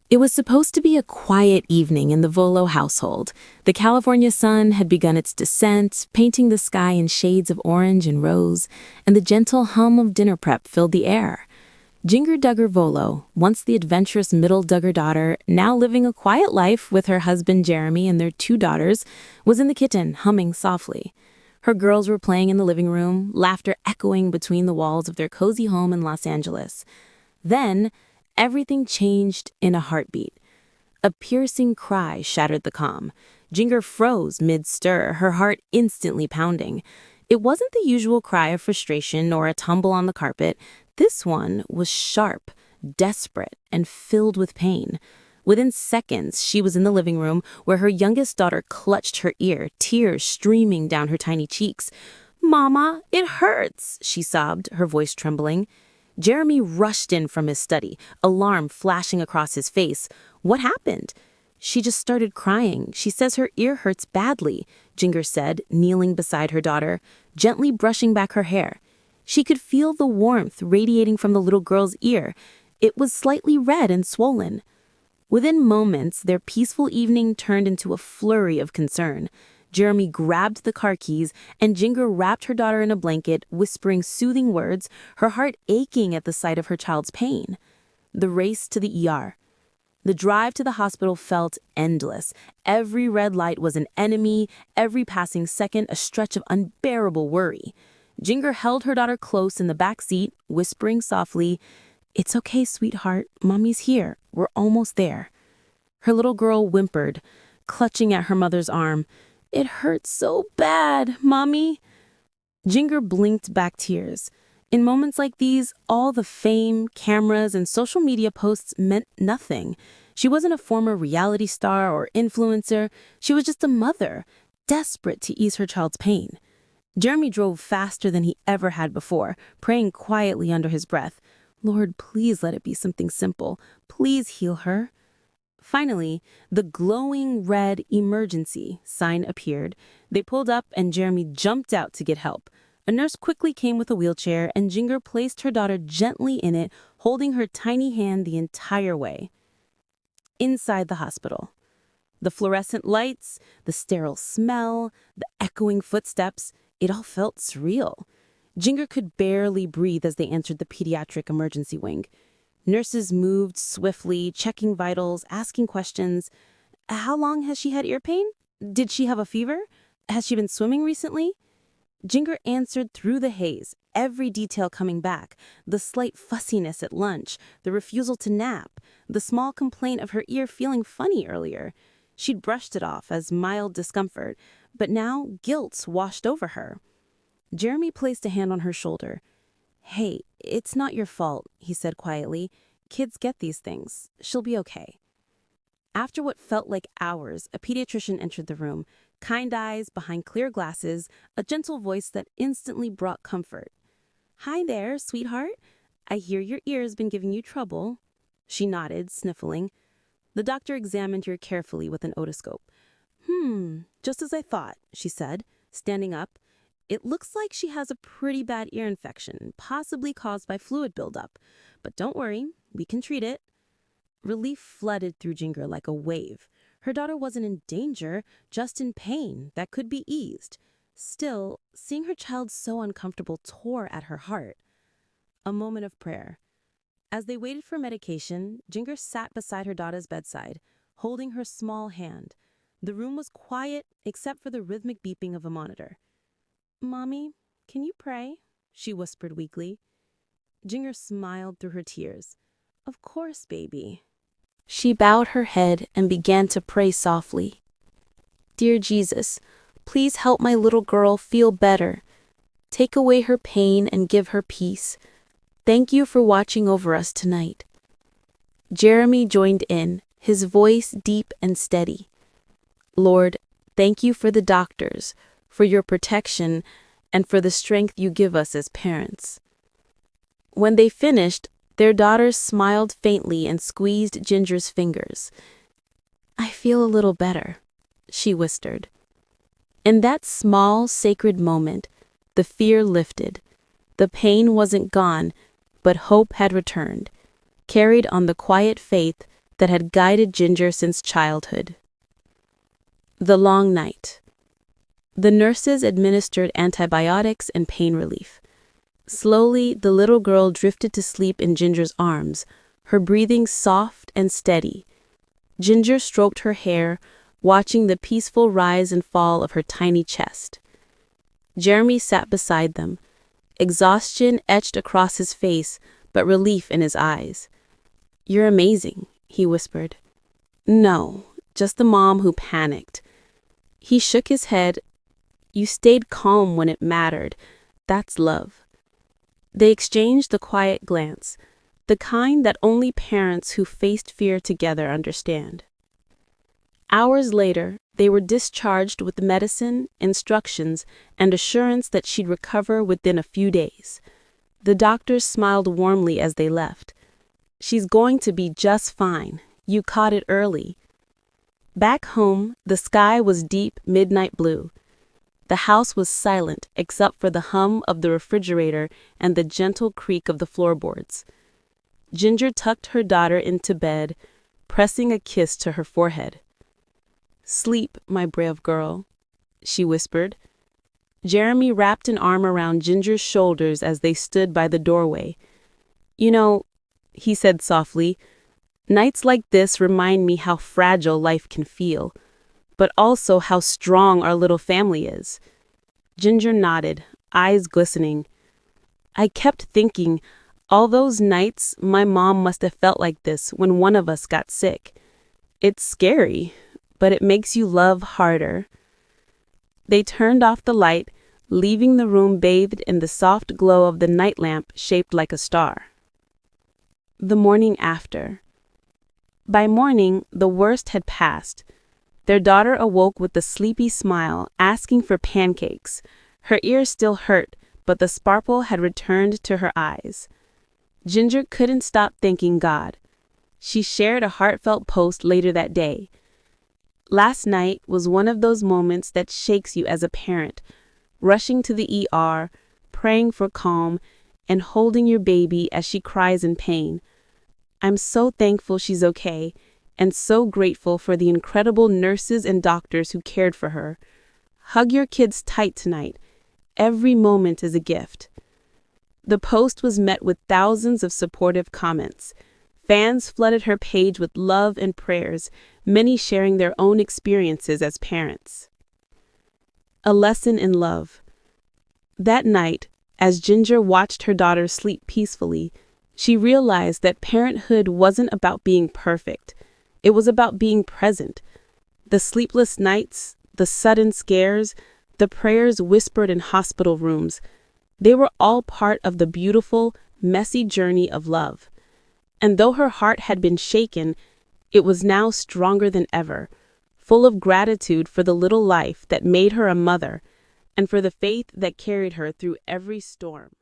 It was supposed to be a quiet evening in the Volo household. The California sun had begun its descent, painting the sky in shades of orange and rose, and the gentle hum of dinner prep filled the air. Jinger Duggar Volo, once the adventurous middle Duggar daughter, now living a quiet life with her husband Jeremy and their two daughters, was in the kitchen, humming softly. Her girls were playing in the living room, laughter echoing between the walls of their cozy home in Los Angeles. Then, everything changed in a heartbeat. A piercing cry shattered the calm. Jinger froze mid-stir, her heart instantly pounding. It wasn't the usual cry of frustration or a tumble on the carpet. This one was sharp, desperate, and filled with pain. Within seconds, she was in the living room where her youngest daughter clutched her ear, tears streaming down her tiny cheeks. "Mama, it hurts," she sobbed, her voice trembling. Jeremy rushed in from his study, alarm flashing across his face. "What happened?" "She just started crying. She says her ear hurts badly," Jinger said, kneeling beside her daughter, gently brushing back her hair. She could feel the warmth radiating from the little girl's ear. It was slightly red and swollen. Within moments, their peaceful evening turned into a flurry of concern. Jeremy grabbed the car keys, and Jinger wrapped her daughter in a blanket, whispering soothing words, her heart aching at the sight of her child's pain. The race to the ER. The drive to the hospital felt endless. Every red light was an enemy, every passing second a stretch of unbearable worry. Jinger held her daughter close in the back seat, whispering softly, "It's okay, sweetheart. Mommy's here. We're almost there." Her little girl whimpered, clutching at her mother's arm. "It hurts so bad, Mommy." Jinger blinked back tears. In moments like these, all the fame, cameras, and social media posts meant nothing. She wasn't a former reality star or influencer. She was just a mother, desperate to ease her child's pain. Jeremy drove faster than he ever had before, praying quietly under his breath, "Lord, please let it be something simple. Please heal her." Finally, the glowing red emergency sign appeared. They pulled up and Jeremy jumped out to get help. A nurse quickly came with a wheelchair and Jinger placed her daughter gently in it, holding her tiny hand the entire way. Inside the hospital. The fluorescent lights, the sterile smell, the echoing footsteps, it all felt surreal. Jinger could barely breathe as they entered the pediatric emergency wing. Nurses moved swiftly, checking vitals, asking questions. "How long has she had ear pain? Did she have a fever? Has she been swimming recently?" Jinger answered through the haze, every detail coming back. The slight fussiness at lunch, the refusal to nap, the small complaint of her ear feeling funny earlier. She'd brushed it off as mild discomfort, but now guilt washed over her. Jeremy placed a hand on her shoulder. "Hey, it's not your fault," he said quietly. "Kids get these things. She'll be okay." After what felt like hours, a pediatrician entered the room, kind eyes behind clear glasses, a gentle voice that instantly brought comfort. "Hi there, sweetheart. I hear your ear's been giving you trouble." She nodded, sniffling. The doctor examined her carefully with an otoscope. Just as I thought," she said, standing up. "It looks like she has a pretty bad ear infection, possibly caused by fluid buildup. But don't worry, we can treat it." Relief flooded through Jinger like a wave. Her daughter wasn't in danger, just in pain that could be eased. Still, seeing her child so uncomfortable tore at her heart. A moment of prayer. As they waited for medication, Jinger sat beside her daughter's bedside, holding her small hand. The room was quiet except for the rhythmic beeping of a monitor. "Mommy, can you pray?" she whispered weakly. Jinger smiled through her tears. "Of course, baby." She bowed her head and began to pray softly. "Dear Jesus, please help my little girl feel better. Take away her pain and give her peace. Thank you for watching over us tonight." Jeremy joined in, his voice deep and steady. "Lord, thank you for the doctors, for your protection, and for the strength you give us as parents." When they finished, their daughter smiled faintly and squeezed Ginger's fingers. "I feel a little better," she whispered. In that small, sacred moment, the fear lifted. The pain wasn't gone, but hope had returned, carried on the quiet faith that had guided Jinger since childhood. The long night. The nurses administered antibiotics and pain relief. Slowly, the little girl drifted to sleep in Ginger's arms, her breathing soft and steady. Jinger stroked her hair, watching the peaceful rise and fall of her tiny chest. Jeremy sat beside them, exhaustion etched across his face, but relief in his eyes. "You're amazing," he whispered. "No, just the mom who panicked." He shook his head. "You stayed calm when it mattered. That's love." They exchanged a quiet glance, the kind that only parents who faced fear together understand. Hours later, they were discharged with medicine, instructions, and assurance that she'd recover within a few days. The doctors smiled warmly as they left. "She's going to be just fine. You caught it early." Back home, the sky was deep midnight blue. The house was silent except for the hum of the refrigerator and the gentle creak of the floorboards. Jinger tucked her daughter into bed, pressing a kiss to her forehead. "Sleep, my brave girl," she whispered. Jeremy wrapped an arm around Ginger's shoulders as they stood by the doorway. "You know," he said softly, "nights like this remind me how fragile life can feel, but also how strong our little family is." Jinger nodded, eyes glistening. "I kept thinking, all those nights my mom must have felt like this when one of us got sick. It's scary, but it makes you love harder." They turned off the light, leaving the room bathed in the soft glow of the night lamp shaped like a star. The morning after. By morning, the worst had passed. Their daughter awoke with a sleepy smile, asking for pancakes. Her ears still hurt, but the sparkle had returned to her eyes. Jinger couldn't stop thanking God. She shared a heartfelt post later that day. "Last night was one of those moments that shakes you as a parent, rushing to the ER, praying for calm, and holding your baby as she cries in pain. I'm so thankful she's okay, and so grateful for the incredible nurses and doctors who cared for her. Hug your kids tight tonight. Every moment is a gift." The post was met with thousands of supportive comments. Fans flooded her page with love and prayers, many sharing their own experiences as parents. A lesson in love. That night, as Jinger watched her daughter sleep peacefully, she realized that parenthood wasn't about being perfect. It was about being present. The sleepless nights, the sudden scares, the prayers whispered in hospital rooms, they were all part of the beautiful, messy journey of love. And though her heart had been shaken, it was now stronger than ever, full of gratitude for the little life that made her a mother, and for the faith that carried her through every storm.